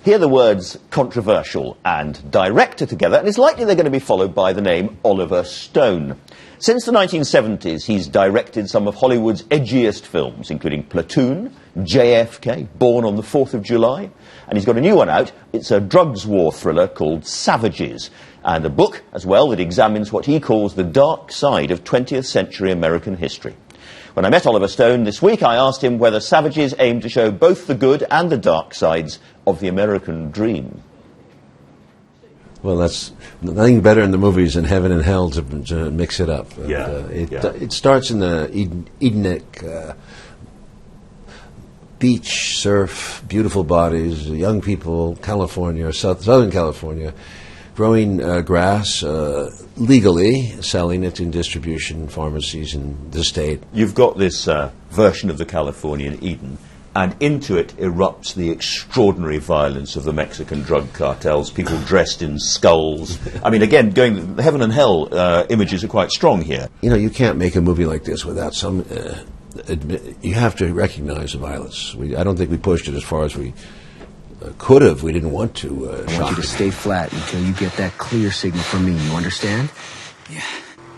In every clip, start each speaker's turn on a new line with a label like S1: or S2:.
S1: Hear the words controversial and director together, and it's likely they're going to be followed by the name Oliver Stone. Since the 1970s, he's directed some of Hollywood's edgiest films, including Platoon, JFK, Born on the 4th of July, and he's got a new one out. It's a drugs war thriller called Savages, and a book as well that examines what he calls the dark side of 20th century American history. When I met Oliver Stone this week, I asked him whether Savages aimed to show both the good and the dark sides of the American dream.
S2: Well, that's nothing better in the movies than heaven and hell to mix it up. It starts in the Edenic beach, surf, beautiful bodies, young people, California, Southern California, growing grass legally, selling it in distribution pharmacies in the state.
S1: You've got this version of the Californian Eden, and into it erupts the extraordinary violence of the Mexican drug cartels, people dressed in skulls. I mean, again, the heaven and hell images are quite strong here.
S2: You know, you can't make a movie like this without some... you have to recognize the violence. I don't think we pushed it as far as we could have. We didn't want to.
S3: I want you to stay flat until you get that clear signal from me. You understand?
S4: Yeah.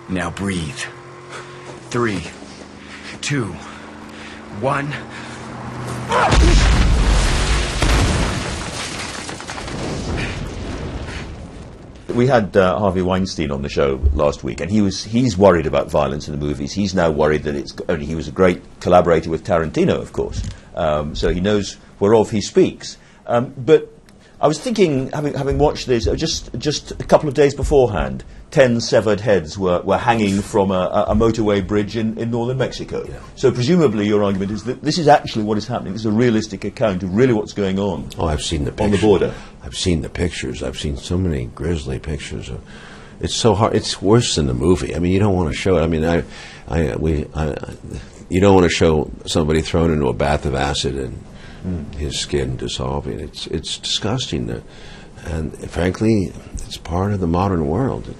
S4: Now breathe. 3, 2, 1.
S1: We had Harvey Weinstein on the show last week, and he's worried about violence in the movies. He's now worried that he was a great collaborator with Tarantino, of course, so he knows whereof he speaks. But I was thinking, having watched this, just a couple of days beforehand, 10 severed heads were hanging from a motorway bridge in northern Mexico. Yeah. So presumably your argument is that this is actually what is happening. This is a realistic account of really what's going on.
S2: Oh, I've seen the pictures.
S1: On the border.
S2: I've seen the pictures. I've seen so many grisly pictures. It's so hard. It's worse than the movie. I mean, you don't want to show it. I mean, you don't want to show somebody thrown into a bath of acid and his skin dissolving. It's disgusting, and frankly, it's part of the modern world.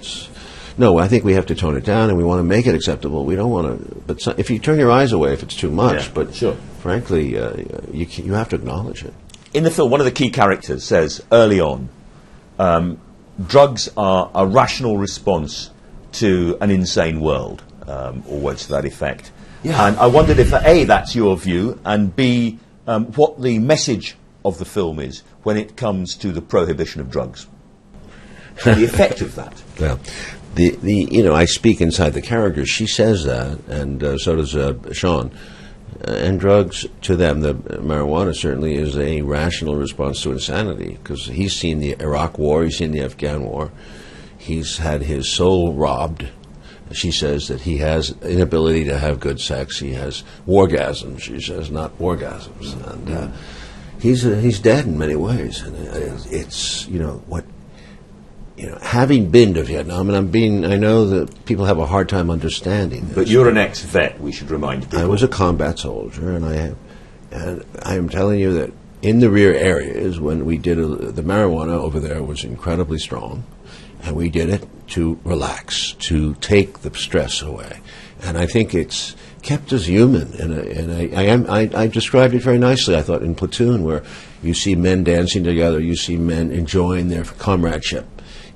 S2: I think we have to tone it down, and we want to make it acceptable. We don't want to. But if you turn your eyes away, if it's too much, but
S1: sure.
S2: Frankly, you have to acknowledge it.
S1: In the film, one of the key characters says early on, drugs are a rational response to an insane world, or words to that effect. Yeah. And I wondered if A, that's your view, and B, what the message of the film is when it comes to the prohibition of drugs. And the effect of that.
S2: Well, I speak inside the character. She says that, and so does Sean. And drugs, to them, the marijuana certainly is a rational response to insanity, because he's seen the Iraq War, he's seen the Afghan War, he's had his soul robbed. She says that he has inability to have good sex. He has wargasms. She says, not orgasms. And he's dead in many ways. And it's having been to Vietnam, and I know that people have a hard time understanding this.
S1: But you're an ex-vet, we should remind people.
S2: I was a combat soldier, and I am telling you that in the rear areas, when we did the marijuana over there was incredibly strong. And we did it to relax, to take the stress away. And I think it's kept us human. And I described it very nicely, I thought, in Platoon, where you see men dancing together, you see men enjoying their comradeship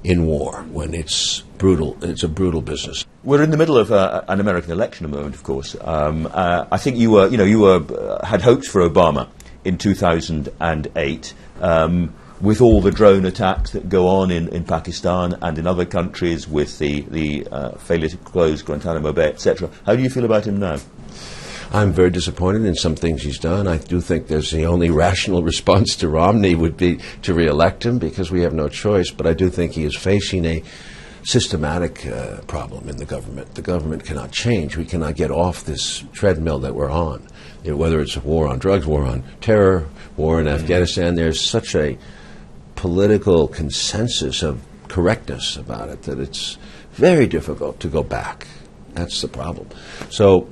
S2: in war, when it's brutal. It's a brutal business.
S1: We're in the middle of an American election at the moment, of course. I think you had hopes for Obama in 2008. With all the drone attacks that go on in Pakistan and in other countries, with the failure to close Guantanamo Bay, etc. How do you feel about him now?
S2: I'm very disappointed in some things he's done. I do think there's the only rational response to Romney would be to re-elect him, because we have no choice. But I do think he is facing a systematic problem in the government. The government cannot change. We cannot get off this treadmill that we're on. Whether it's a war on drugs, war on terror, war in Afghanistan, there's such a political consensus of correctness about it that it's very difficult to go back. That's the problem. So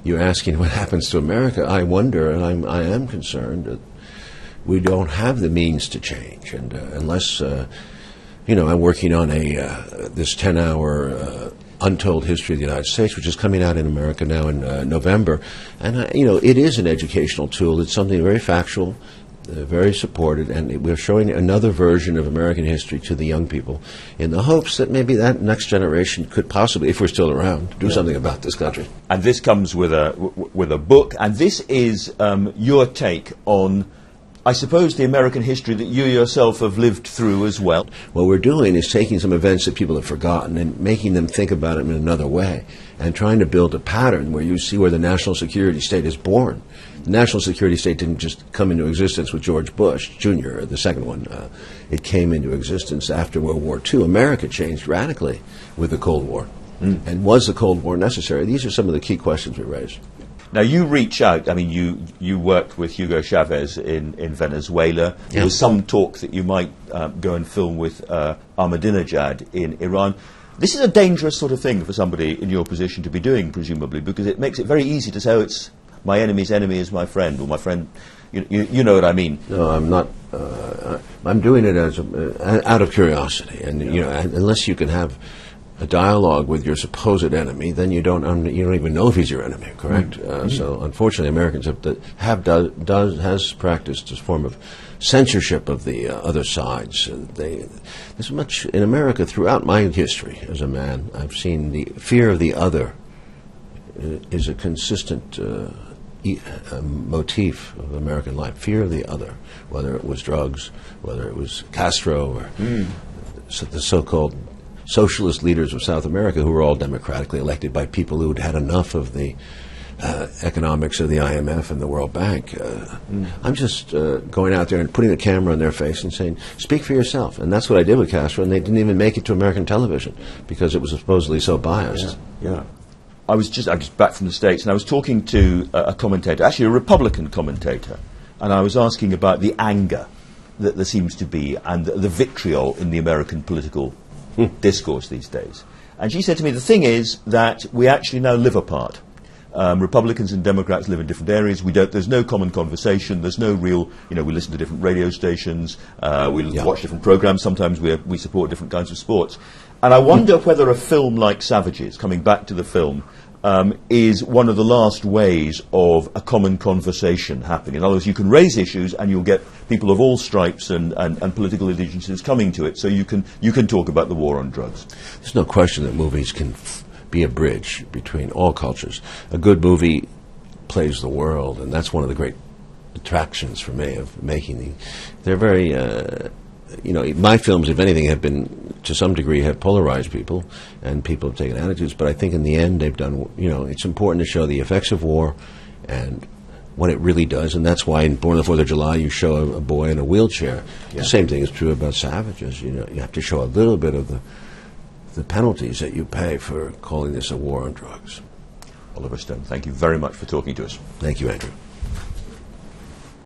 S2: you're asking what happens to America. I wonder, and I am concerned that we don't have the means to change. And unless, I'm working on this 10-hour Untold History of the United States, which is coming out in America now in November. And, it is an educational tool. It's something very factual. very supported, and we're showing another version of American history to the young people in the hopes that maybe that next generation could possibly, if we're still around, do something about this country.
S1: And this comes with a book, and this is your take on, I suppose, the American history that you yourself have lived through as well.
S2: What we're doing is taking some events that people have forgotten and making them think about it in another way, and trying to build a pattern where you see where the national security state is born. The national security state didn't just come into existence with George Bush Jr., the second one. It came into existence after World War II. America changed radically with the Cold War. And was the Cold War necessary? These are some of the key questions we raise.
S1: Now, you reach out. I mean, you worked with Hugo Chavez in Venezuela. There was some talk that you might go and film with Ahmadinejad in Iran. This is a dangerous sort of thing for somebody in your position to be doing, presumably, because it makes it very easy to say, oh, it's my enemy's enemy is my friend, or my friend, you know what I mean.
S2: No, I'm not. I'm doing it as out of curiosity, and unless you can have a dialogue with your supposed enemy, then you don't even know if he's your enemy. Correct. So, unfortunately, Americans has practiced this form of censorship of the other sides. There's much in America throughout my history as a man. I've seen the fear of the other is a consistent motif of American life. Fear of the other, whether it was drugs, whether it was Castro, or the so-called socialist leaders of South America, who were all democratically elected by people who had had enough of the economics of the IMF and the World Bank. I'm just going out there and putting a camera on their face and saying, speak for yourself. And that's what I did with Castro, and they didn't even make it to American television because it was supposedly so biased.
S1: Yeah. I was just back from the States, and I was talking to a commentator, actually a Republican commentator, and I was asking about the anger that there seems to be and the vitriol in the American political discourse these days. And she said to me, the thing is that we actually now live apart. Republicans and Democrats live in different areas. There's no common conversation. There's no real, we listen to different radio stations. We watch different programs. Sometimes we support different kinds of sports. And I wonder whether a film like Savages, coming back to the film, is one of the last ways of a common conversation happening. In other words, you can raise issues and you'll get people of all stripes and political allegiances coming to it, so you can talk about the war on drugs.
S2: There's no question that movies can be a bridge between all cultures. A good movie plays the world, and that's one of the great attractions for me of making they're very my films, if anything, have been, to some degree, have polarized people, and people have taken attitudes, but I think in the end they've done, it's important to show the effects of war and what it really does, and that's why in Born on the 4th of July you show a boy in a wheelchair. The same thing is true about Savages. You have to show a little bit of the penalties that you pay for calling this a war on drugs.
S1: Oliver Stone, thank you very much for talking to us.
S2: Thank you, Andrew.